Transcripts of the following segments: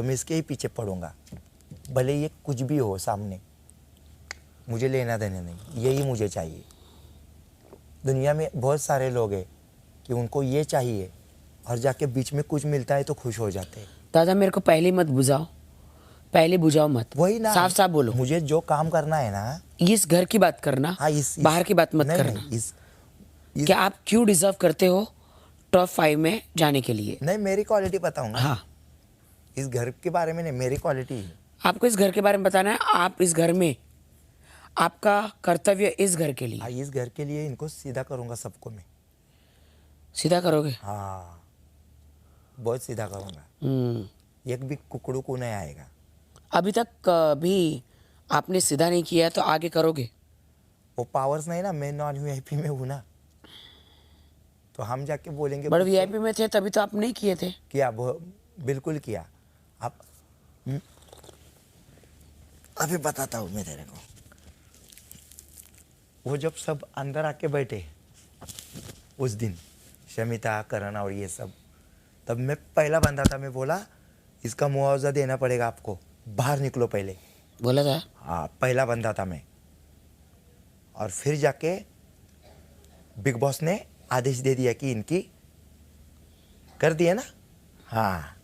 तो मैं इसके ही पीछे पड़ूंगा, भले ये कुछ भी हो सामने, मुझे लेना देना नहीं, यही मुझे चाहिए। दुनिया में बहुत सारे लोग हैं कि उनको ये चाहिए और जाके बीच में कुछ मिलता है तो खुश हो जाते हैं। दादा मेरे को पहले मत बुझाओ, पहले बुझाओ मत, वही ना, साफ साफ बोलो। मुझे जो काम करना है ना, इस घर की बात करना, हाँ बाहर की बात मत नहीं, करना। नहीं, क्या आप क्यों डिजर्व करते हो टॉप 5 में जाने के लिए? नहीं, मेरी क्वालिटी बताऊंगा। हाँ, इस घर के बारे में नहीं, मेरी क्वालिटी है। आपको इस घर के बारे में बताना है। आप इस घर में, आपका कर्तव्य इस घर के लिए। हाँ, इस घर के लिए इनको सीधा करूंगा सबको मैं। सीधा करोगे? हाँ, बहुत सीधा करूंगा। एक भी कुकड़ू को नहीं आएगा। अभी तक कभी आपने सीधा नहीं किया है तो आगे करोगे? वो पावर्स नहीं ना, मैं नॉन वीआईपी में हूँ ना, तो हम जाके बोलेंगे बड़े कुछ तो वीआईपी में थे तभी तो आप नहीं किए थे। किया, बिल्कुल किया। आप अभी बताता हूँ मैं तेरे को। वो जब सब अंदर आके बैठे उस दिन, शमिता, करण और ये सब, तब मैं पहला बंदा था। मैं बोला इसका मुआवजा देना पड़ेगा आपको, बाहर निकलो पहले। बोला था? हाँ, पहला बंदा था मैं। और फिर जाके बिग बॉस ने आदेश दे दिया कि इनकी कर दिया ना। हाँ,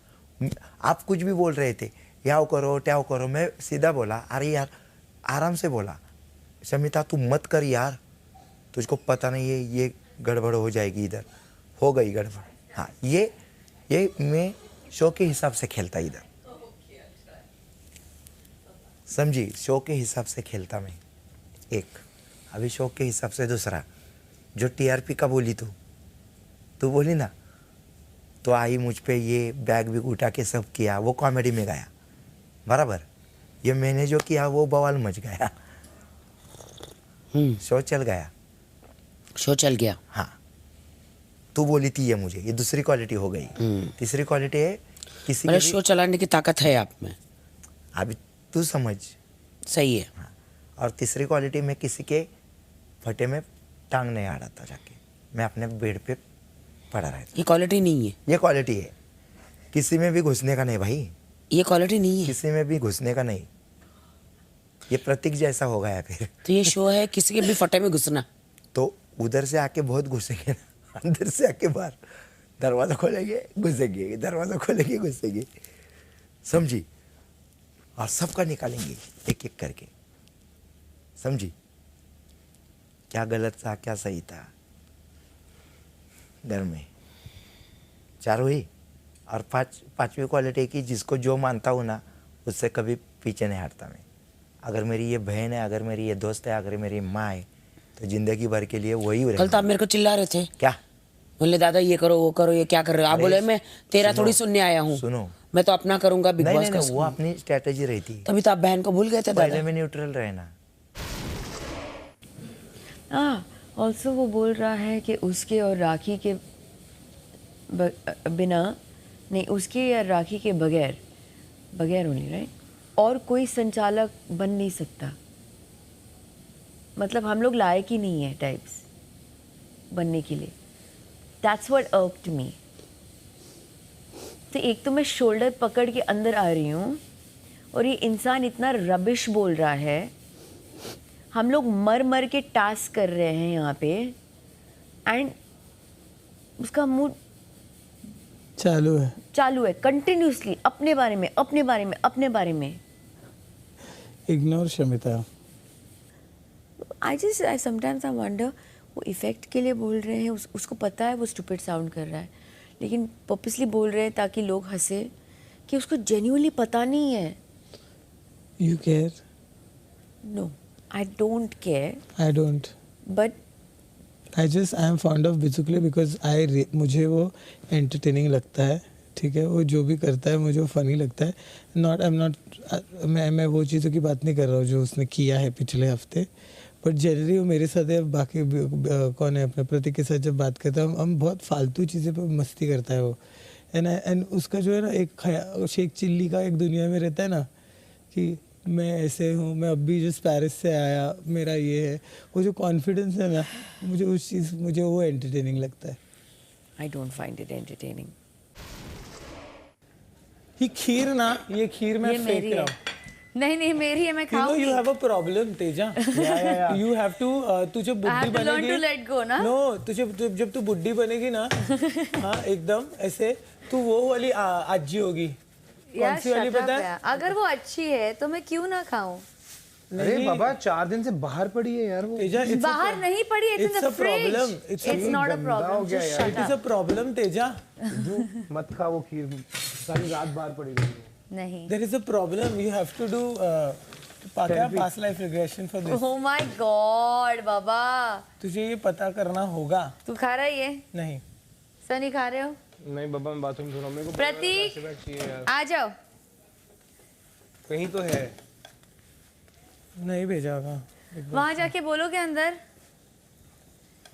आप कुछ भी बोल रहे थे, याव करो ट्याव करो, मैं सीधा बोला अरे यार, आराम से बोला, शमिता तू मत कर यार, तुझको पता नहीं है ये गड़बड़ हो जाएगी, इधर हो गई गड़बड़। हाँ, ये मैं शो के हिसाब से खेलता इधर, समझी, शो के हिसाब से खेलता मैं। एक अभी शो के हिसाब से दूसरा, जो टीआरपी का बोली तू बोली ना, तो आई मुझ पे ये बैग भी उठा के सब किया, वो कॉमेडी में गया बराबर। ये मैंने जो किया वो बवाल मच गया, शो चल गया। शो चल गया। हाँ, तू बोली थी ये मुझे, ये दूसरी क्वालिटी हो गई। तीसरी क्वालिटी है किसी मतलब के शो चलाने की ताकत है आप में। अभी तू समझ। सही है। हाँ, और तीसरी क्वालिटी में किसी के फटे में टांग नहीं अड़ाता, जाके मैं अपने बेड पे पड़ा रहता। ये क्वालिटी नहीं है। ये क्वालिटी है, किसी में भी घुसने का नहीं भाई, ये क्वालिटी नहीं है। किसी में भी घुसने का नहीं। ये प्रतीक जैसा हो गया फिर। तो ये शो है किसी के भी फटे में घुसना। तो उधर से आके बहुत घुसेंगे ना, अंदर से आके बाहर दरवाजा खोलेंगे घुसेंगे, दरवाजा खोलेंगे घुसेंगे, समझी। और सबका निकालेंगे एक एक करके, समझी, क्या गलत था क्या सही था घर में। चारों ही। और पांचवी क्वालिटी की, जिसको जो मानता हूँ ना उससे कभी पीछे नहीं हटता मैं। अगर मेरी ये बहन है, अगर मेरी ये दोस्त है, अगर मेरी माँ है, तो जिंदगी भर के लिए वही रहेगा। कल तो आप मेरे को चिल्ला रहे थे, क्या बोले दादा ये करो वो करो, ये क्या कर रहे हो आप? बोले मैं तेरा थोड़ी सुनने आया हूँ, सुनो, मैं तो अपना करूंगा, बिग नहीं बॉस नहीं का नहीं, वो अपनी स्ट्रेटेजी रही थी। तभी तो आप बहन को भूल गए थे पहले दादा। में न्यूट्रल रहना। ऑल्सो वो बोल रहा है कि उसके और राखी के बिना नहीं, उसके या राखी के बगैर ओनली राइट, और कोई संचालक बन नहीं सकता। मतलब हम लोग लायक ही नहीं है टाइप्स बनने के लिए। दैट्स व्हाट अर्क्ड मी। तो एक तो मैं शोल्डर पकड़ के अंदर आ रही हूँ और ये इंसान इतना रबिश बोल रहा है, हम लोग मर के टास्क कर रहे हैं यहाँ पे, एंड उसका मूड चालू है कंटिन्यूसली अपने बारे में। Ignore Shamita. I sometimes I wonder वो इफेक्ट के लिए बोल रहे हैं, उसको पता है वो स्टूपिड साउंड कर रहा है, लेकिन पर्पसली बोल रहे हैं ताकि लोग हंसे, कि उसको जेन्युइनली पता नहीं है। You care? No, I don't care. I don't, but I am fond of basically because मुझे वो एंटरटेनिंग लगता है, ठीक है, वो जो भी करता है मुझे वो फनी लगता है। मैं वो चीज़ों की बात नहीं कर रहा हूँ जो उसने किया है पिछले हफ्ते, बट जनरली वो मेरे साथ है, बाकी कौन है अपने प्रतीक के साथ जब बात करता है हम बहुत फालतू चीज़ें पे मस्ती करता है वो। एंड उसका जो है ना एक शेख चिल्ली का एक दुनिया में रहता है ना, कि मैं ऐसे हूँ, मैं अभी जिस पेरिस से आया, मेरा ये है, वो जो कॉन्फिडेंस है ना, मुझे वो एंटरटेनिंग लगता है। I don't find it entertaining. ये खीर ना, ये खीर मैं ये फेंक मेरी रहा है। हूँ। नहीं नहीं मेरी है, मैं You know खाऊंगी। you have a problem, Teja. You have to तू जब I have बुड्ढी to learn बनेगी to let go ना? No, तुझे जब तू बुड्ढी बनेगी ना हाँ एकदम ऐसे तू वो वाली आजी होगी। यार कौन सी वाली shut up पता है? यार। अगर वो अच्छी है तो मैं क्यों ना खाऊं? अरे बाबा 4 दिन से बाहर पड़ी है यार वो। तेजा it's a बाहर नहीं पड़ी, it's in it's the a problem. fridge. It's a It's not a गंदा हो problem. गया Just यार। shut it is a up. problem, Teja. मत खा वो खीर, सारी रात बाहर पड़ी रही। नहीं। There is a problem. You have to do past life regression for this. Oh my God, बाबा। तुझे ये पता करना होगा। तू खा रहा है ये? नहीं। सनी खा रहे हो? नहीं बाबा मैं बाथरूम धो रहा हूँ, मेरे को प्रतीक बैग चाहिए यार। आ जाओ। कहीं तो है। नहीं भेजा होगा। वहां जाके बोलोगे अंदर।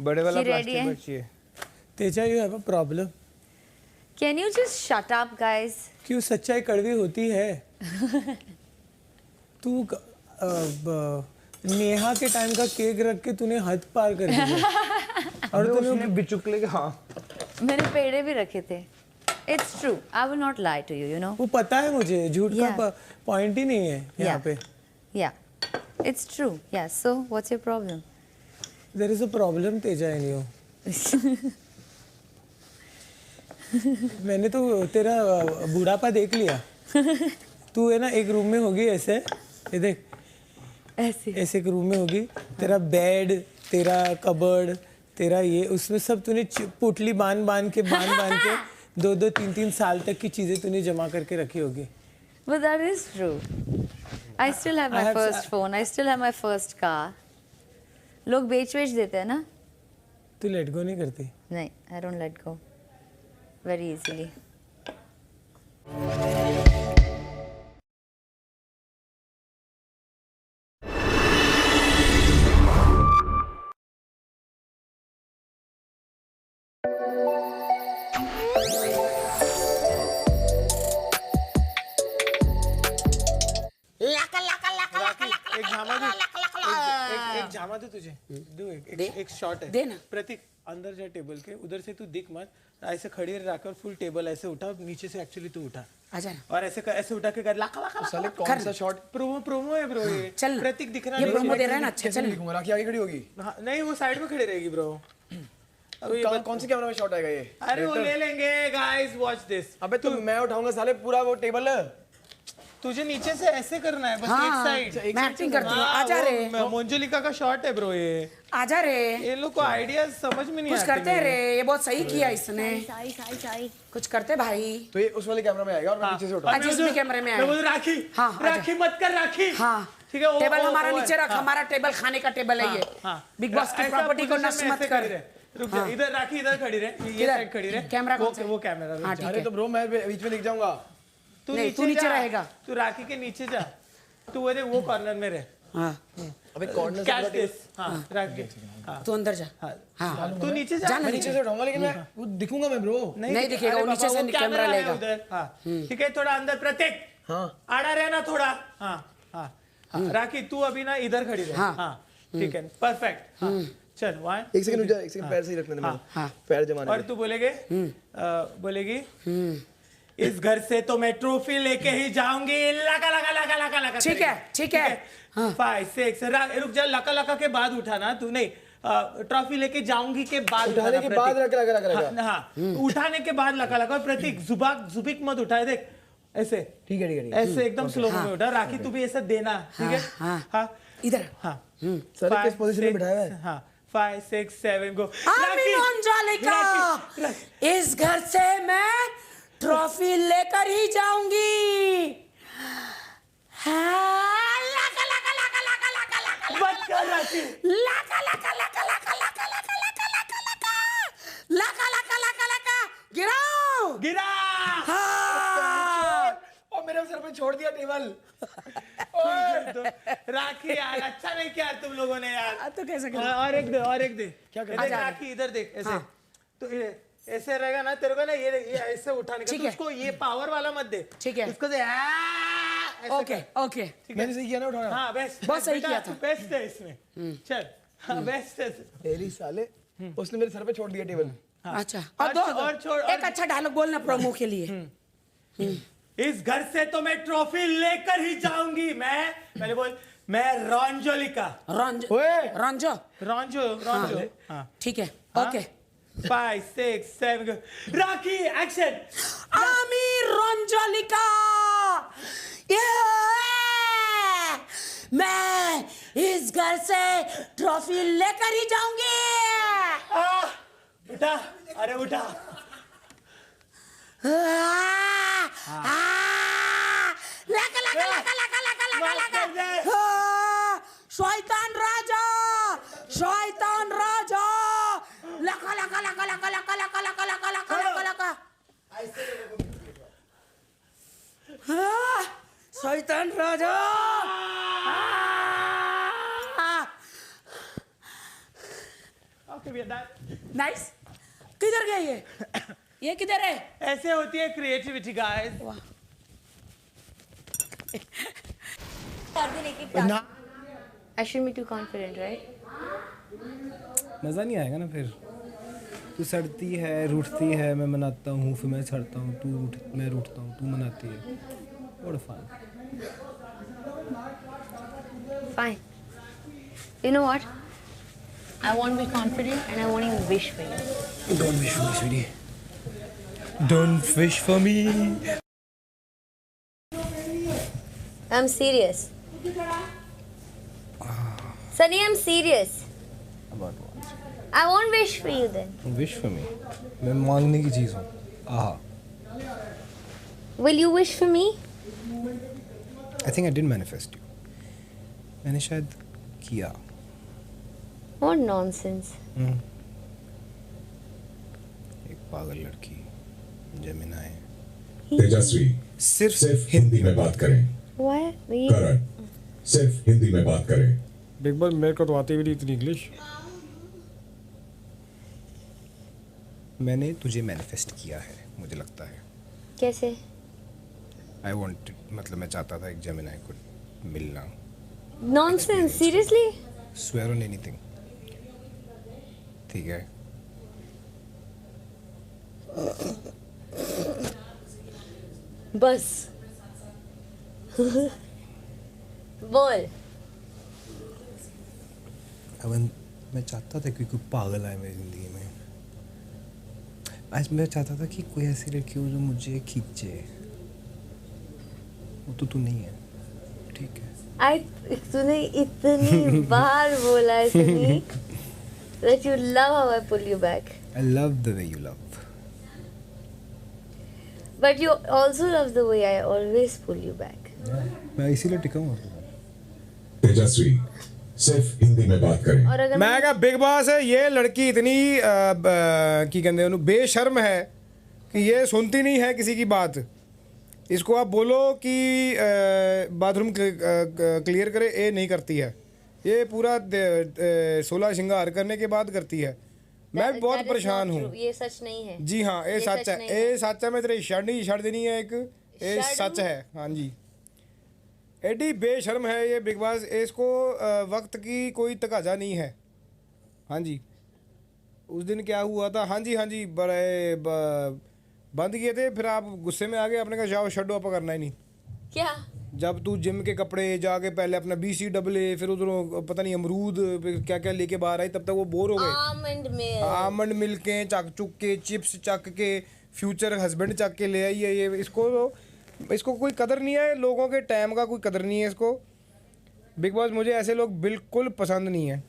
बड़े वाला कि ready प्लास्टिक है? बैग चाहिए। Teja you have a problem. Can you just shut up, guys? क्यों सच्चाई कड़वी होती है? तू नेहा के टाइम का केक रख के तूने हद पार कर दिया। और तूने बिचुकले के हाँ। मैंने पेड़े भी रखे थे। It's true. I will not lie to you, you know. वो पता है मुझे, झूठ Yeah. का पॉइंट ही नहीं है यहाँ Yeah. पे। Yeah. It's true. Yeah. So, what's your problem? There is a problem, Teja, in you. मैंने तो तेरा बुढ़ापा देख लिया। तू है ना एक रूम में होगी ऐसे, ये देख ऐसे। ऐसे एक रूम में होगी, तेरा बेड, तेरा कबर्ड, तेरा ये उसमें सब तूने पुटली बांध के 2-3 साल तक की चीजें तूने जमा करके रखी होगी। But that is true. I still have my first phone. I still have my first car. लोग बेच देते हैं ना? तू लेट गो नहीं करती? नहीं, I don't let go very easily. एक झामा दे, एक झामा दे तुझे, दो एक शॉट है। दे ना। प्रतीक अंदर जा टेबल के, उधर से तू दिख मत, ऐसे खड़ी रखकर फुल टेबल ऐसे उठा, नीचे से एक्चुअली तू उठा आजा ना। और ऐसे उठा के कर लाका लाका साले कौन सा शॉट? प्रोमो है ब्रो ये। चल ना। प्रतीक दिख रहा ये नहीं प्रोमो मुझे। दे रहा है ना, अच्छा चल ना। दिखूंगा, राखी आगे खड़ी होगी। हाँ, नहीं वो साइड में खड़ी रहेगी ब्रो। कौन से कैमरा में शॉट आएगा ये? अरे वो ले लेंगे गाइस, वॉच दिस। अबे तो मैं उठाऊंगा साले पूरा वो टेबल। तुझे नीचे से ऐसे करना है बस, हाँ, एक साइड। मैं एक्टिंग करती हूँ। आजा रे, मोंजुलिका का शॉट है ब्रो ये। आजा रे। ये लोग को आइडिया समझ में नहीं कुछ आते करते हैं रे, ये बहुत सही किया इसने। साई। कुछ करते भाई। तो ये उस वाले कैमरा में आएगा और मैं नीचे से उठाऊंगा। आज जिस भी कैमरे में मैं आए। बोलूं राखी, हाँ, आजा। राखी मत कर राखी। हाँ ठीक है, टेबल हमारा नीचे रख, हाँ। हमारा टेबल खाने का टेबल है ये। बिग बॉस की ऐसा प्रॉपर्टी को position नष्ट में मत ऐसे कर। खड़ी रहे। रुक जा, इधर राखी इधर खड़ी रहे, ये किधर? साइड खड़ी रहे। कैमरा कौन सा? वो कैमरा रुक हाँ, जा। ठीक अरे है। तो ब्रो मैं बीच में दिख जाऊंगा। तू नहीं, तू नीचे जा। रहेगा। तू राखी के नीचे जा, तू वो कॉर्नर में रह। हाँ अबे कॉर्नर कैच दिस। हाँ राखी, हाँ तू अंदर जा। हाँ हाँ तू नीचे जा। जा ना मैं नीचे से उठाऊंगा लेकिन मैं वो दिखूंगा मैं ब्रो। नहीं दिखेगा, अरे वो नीचे बाबा, से वो कैमरा है लेगा। उधर। हाँ ठीक है, थोड़ा अंदर प्रतीक। हाँ आड़ा रहना थोड़ा। हाँ हाँ हाँ राखी तू अभी ना इधर खड़ी रह। हाँ। हाँ ठीक है, परफेक्ट। हाँ चल वन। एक सेकंड रुक जा, एक सेकंड पैर सही रखने दे मेरे। हाँ। पैर जमाने और दे। तू बोलेगी इस घर से तो मैं ट्रॉफी लेके ही जाऊंगी। लगा लगा लगा लगा लगा। ठीक है, ठीक है। 5 6 रुक जा, लका लका के बाद उठाना तू, नहीं ट्रॉफी लेके जाऊंगी के बाद उठाने के बाद रख रख हाँ, हाँ उठाने के बाद लका लका। और प्रतीक जुबिक मत उठाए, देख ऐसे। ठीक है ठीक है। ऐसे एकदम स्लो में उठा। राखी तू भी ऐसा देना, ठीक है। हाँ। हाँ इधर। हाँ सर किस पोजीशन में बिठाया है? हाँ 5 6 7 गो। अंजलिका, इस घर से मैं ट्रॉफी लेकर ही जाऊंगी। हाँ, लगा लगा लगा लगा लगा लगा मत कर राखी। लगा लगा लगा लगा लगा लगा लगा लगा लगा लगा लगा लगा गिराओ। गिरा। हाँ। और मेरे सर पे छोड़ दिया टेबल। राखी यार अच्छा नहीं किया तुम लोगों ने यार। तो कैसे करें? और एक दे क्या इधर राखी, इधर देख ऐसे। तो ऐसे रहेगा ना तेरे को ना, ये ऐसे उठाने का। ठीक तो है। उसको ये पावर वाला मत दे। ठीक है। उसको दे ऐसे ओके कर। ओके। ठीक है। मैंने सही किया ना उठाना। हाँ बेस्ट, बहुत सही किया था। बेस्ट है इसमें। चल हाँ बेस्ट है। तेरी साले उसने मेरे सर पे छोड़ दिया टेबल। अच्छा और दो और छोड़, एक अच्छा डायलॉग बोलना प्रोमो के लिए। इस घर से तो मैं ट्रॉफी लेकर ही जाऊंगी। मैं पहले बोल, मैं रॉन्जोलिका। रंजो ओए रंजो रॉन्जो रॉन्जो। हाँ ठीक है हाँ? Okay 5 6 7 Rocky action. আমি रंजोलिका मैं इस घर से ट्रॉफी लेकर ही जाऊंगी। उठा, अरे उठा। लगा लगा लगा लगा लगा लगा लगा शैतान राजा शैतान राजा लगा लगा लगा लगा लगा लगा लगा लगा लगा लगा लगा शैतान राजा ओके भैया नाइस किधर गए ये किधर है ऐसे होती है creativity guys. I shouldn't be too confident, right? मज़ा नहीं आएगा ना फिर। तू सड़ती है, रूठती है, मैं मनाता हूँ, फिर मैं सड़ता हूँ, मैं रूठता हूँ, तू मनाती है। What a fun. Fine. You know what? I want to be confident and I won't even wish for you. Don't wish for me, sweetie. Don't wish for me. I'm serious. Sunny, I'm serious. About what? I won't wish for you then. Wish for me. मैं मांगने की चीज़ हूँ। आहा। Will you wish for me? I think I did manifest you. मैंने शायद किया। What nonsense. एक पागल लड़की, जमीनाए। तेजस्वी सिर्फ हिंदी में बात करें। Why? करण सिर्फ हिंदी में बात करें। बिग बॉस मेरे को तो आती भी नहीं इतनी इंग्लिश। मैंने तुझे मैनिफेस्ट किया है, मुझे लगता है। कैसे? आई वांट, मतलब मैं चाहता था एक जेमिनाई को मिलना। Nonsense. Seriously? Swear on anything. ठीक है। बस बोल। अवन, मैं चाहता था कि कोई पागल आए मेरी ज़िंदगी में। आज मैं चाहता था कि कोई ऐसी लड़की हो जो मुझे खींचे। वो तो तू नहीं है, ठीक है। तूने इतनी बार बोला है सुनी that you love how I pull you back. I love the way you love. But you also love the way I always pull you back. मैं इसीलिए टिका हूँ। तेजस्वी सिर्फ हिंदी में बात करें। और अगर मैं क्या बिग बॉस है, ये लड़की इतनी की कहते हैं बेशर्म है कि ये सुनती नहीं है किसी की बात। इसको आप बोलो कि बाथरूम क्लियर करे, ये नहीं करती है। ये पूरा 16 श्रृंगार करने के बाद करती है। मैं बहुत that is परेशान not हूँ। true. ये सच नहीं है। जी हाँ, ये सच है। नहीं ये सच है। मैं तेरी शर्ट देनी है एक, ये शर्ट सच है। हाँ जी, एडी बेशर्म है ये बिग बॉस। इसको वक्त की कोई तकाजा नहीं है। हाँ जी, उस दिन क्या हुआ था? हाँ जी बड़े बंद किए थे, फिर आप गुस्से में आ गए। आपने कहा जाओ शड्डो आप करना ही नहीं। क्या? जब तू जिम के कपड़े जाके पहले अपना BCAA, फिर उधरों पता नहीं अमरूद क्या क्या लेके बाहर आई, तब तक वो बोर हो गए। आमंड मिल्क के चक चुक के, चिप्स चक के, फ्यूचर हस्बैंड चक के ले आई है ये। इसको कोई कदर नहीं है, लोगों के टाइम का कोई कदर नहीं है इसको। बिग बॉस, मुझे ऐसे लोग बिल्कुल पसंद नहीं है।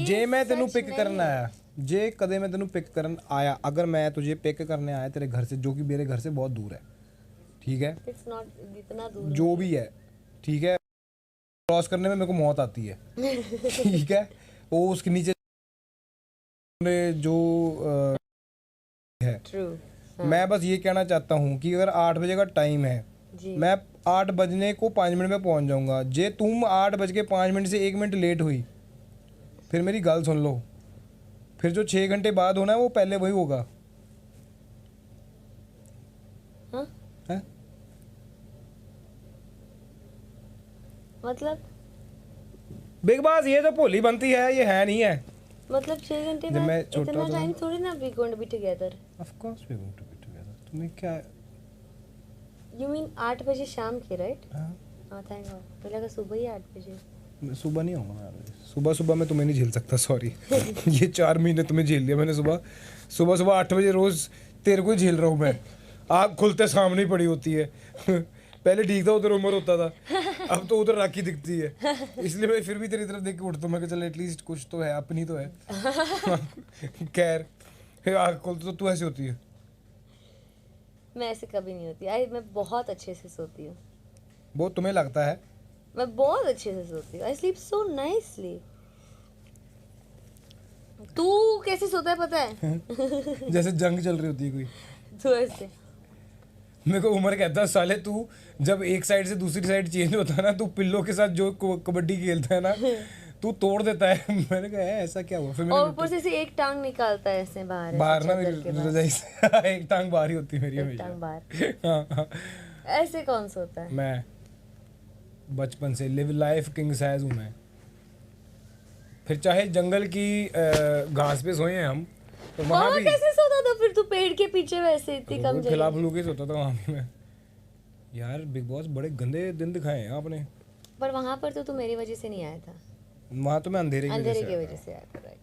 जे मैं तेनू पिक करना आया, जे कदे मैं तेनू पिक करन आया, अगर मैं तुझे पिक करने आया तेरे घर से, जो कि मेरे घर से बहुत दूर है, ठीक है, It's not इतना दूर। जो भी है, ठीक है, क्रॉस करने में मेरे को मौत आती है। ठीक है, वो उसके नीचे जो है। True. मैं बस ये कहना चाहता हूँ कि अगर 8 बजे का टाइम है, जी। मैं 8 बजने को 5 मिनट में पहुँच जाऊँगा। जे तुम 8 बज के 5 मिनट से 1 मिनट लेट हुई, फिर मेरी गल सुन लो, फिर जो 6 घंटे बाद होना है वो पहले वही होगा। हाँ? है? मतलब बिग बॉस, ये तो भोली बनती है, ये है नहीं है। मतलब 6 घंटे जब मैं बाद छोटा इतना था टाइम थोड़ी ना we going to be together. Of course we are going to be together. तुम्हें क्या You mean 8 बजे शाम के, right? हाँ, thank God. मुझे लगा सुबह ही 8 बजे. मैं सुबह नहीं आऊँगा यार, सुबह सुबह मैं तुम्हें नहीं झेल सकता, सॉरी। ये 4 महीने तुम्हें झेल लिया मैंने, सुबह सुबह 8 बजे रोज तेरे को ही झेल रहा हूँ मैं। आँख खुलते सामने ही पड़ी होती है। पहले ठीक था, उधर उमर होता था, अब तो उधर राखी दिखती है, इसलिए मैं फिर भी तेरी तरफ देख के उठता हूँ। मैं चल एटलीस्ट कुछ तो है, अपनी तो है। खैर, आँख खोलते तो तू ऐसी होती है। मैं ऐसे कभी नहीं होती। मैं बहुत अच्छे से सोती हूँ। वो तुम्हें लगता है? मैं बहुत अच्छे से सोती हूँ। I sleep so nicely. तू कैसे सोता है पता है? जैसे जंग चल रही होती है कोई। तू ऐसे। मेरे को उमर कहता है, साले तू जब एक साइड से दूसरी साइड चेंज होता है ना, तू पिल्लों के साथ जो कबड्डी खेलता है ना, तू तोड़ देता है। मैंने कहा है ऐसा क्या हुआ? फिर और ऊपर से एक टांग निकालता है ऐसे बाहर ना मेरी रजाई से। एक टांग बाहर ही होती है मेरी हमेशा। टांग बाहर। हाँ। ऐसे कौन सोता है? मैं बचपन से लिव लाइफ किंग साइज हूँ मैं। फिर चाहे जंगल की घास पे सोए हम, तो वहाँ भी कैसे सोता था फिर तू पेड़ के पीछे वैसे इतनी कम जगह? खिला फुलू के सोता था वहाँ भी मैं। यार बिग बॉस बड़े गंदे दिन दिखाए हैं आपने। पर वहाँ पर तो तू मेरी वजह से नहीं आया था। वहाँ तो मैं अंधेरे की अंधेरे की वजह से आया था, राइट।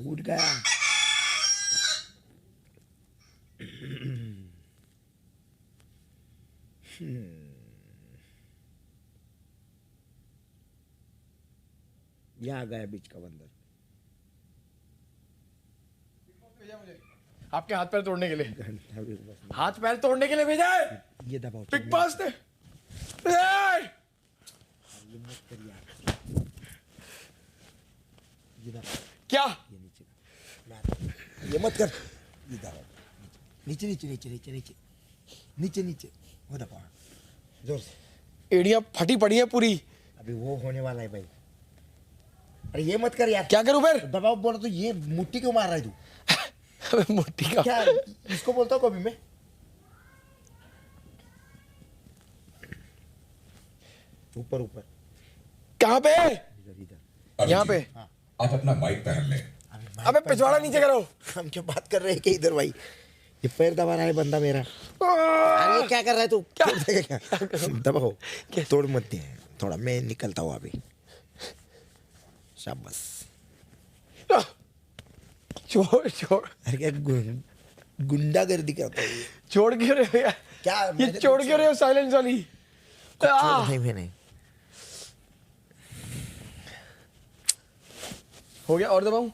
उठ गया। यहाँ गया बीच का बंदर। आपके हाथ पैर तोड़ने के लिए, हाथ पैर तोड़ने के लिए भेजा है ये दबाओ बिग बॉस ने। क्या ये मत कर, ये दबाओ नीचे नीचे नीचे नीचे नीचे नीचे नीचे, वो दबाओ जोर से। एड़ियां फटी पड़ी है पूरी। अभी वो होने वाला है भाई। अरे ये मत कर यार। क्या करूं फिर? दबाओ बोला तो ये मुट्ठी क्यों मार रहा है तू? मुट्ठी का क्या इसको बोलता हूँ कभी मैं? ऊपर ऊपर कहाँ पे? इधर यहाँ पे। आप अपना माइक पहन लें। अबे पिछवाड़ा नीचे करो। हम क्या बात कर रहे हैं कि इधर भाई ये पैर दबा रहा है बंदा मेरा। अरे ये क्या कर रहा है तू? क्या? तोड़ देगा क्या? दबाओ, तोड़ मत दे थोड़ा, मैं निकलता हूँ अभी। शाबाश। छोड़ छोड़। अरे क्या गुंडागर्दी करता है ये? छोड़ क्यों रहे हो यार? क्या ये छोड़ क्यों रहे हो साइलेंस वाली? नहीं मैंने हो गया और दबाऊं?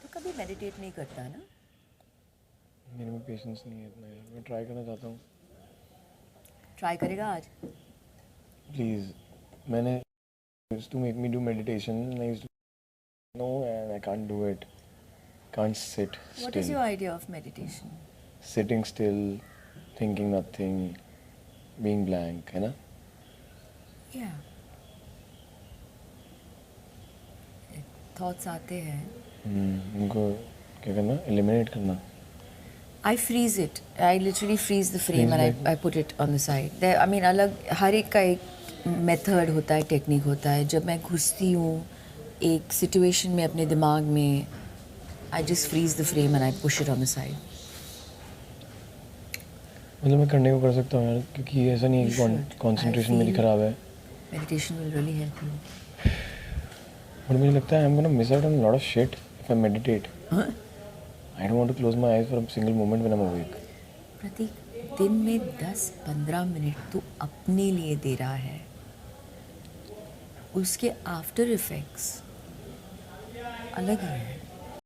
तो कभी मेडिटेट नहीं करता ना? मेरे में पेशेंस नहीं है इतना यार, मैं ट्राई करना चाहता हूँ। ट्राई करेगा आज? प्लीज, मैंने used to make me do meditation and I used to no and I can't do it. Can't sit still. What is your idea of meditation? Sitting still, thinking nothing, being blank, है ना? Yeah. Thoughts आते हैं। उनको क्या करना? Eliminate करना। I freeze it. I literally freeze the frame and I put it on the side. There, I mean, अलग हर एक का एक मेथड होता है, टेक्निक होता है। जब मैं घुसती हूँ एक सिचुएशन में अपने दिमाग में, I just freeze the frame and I push it on the side. मतलब मैं करने को कर सकता हूँ यार, क्योंकि ऐसा नहीं है कि कंसंट्रेशन मेरी खराब है। Meditation will really help you. और मुझे लगता है I'm gonna miss out on a lot of shit if I meditate. I don't want to close my eyes for a single moment when I'm awake. प्रतीक, दिन में 10-15 minute तू अपने लिए दे रहा है, उसके आफ्टर इफेक्ट्स अलग ही है।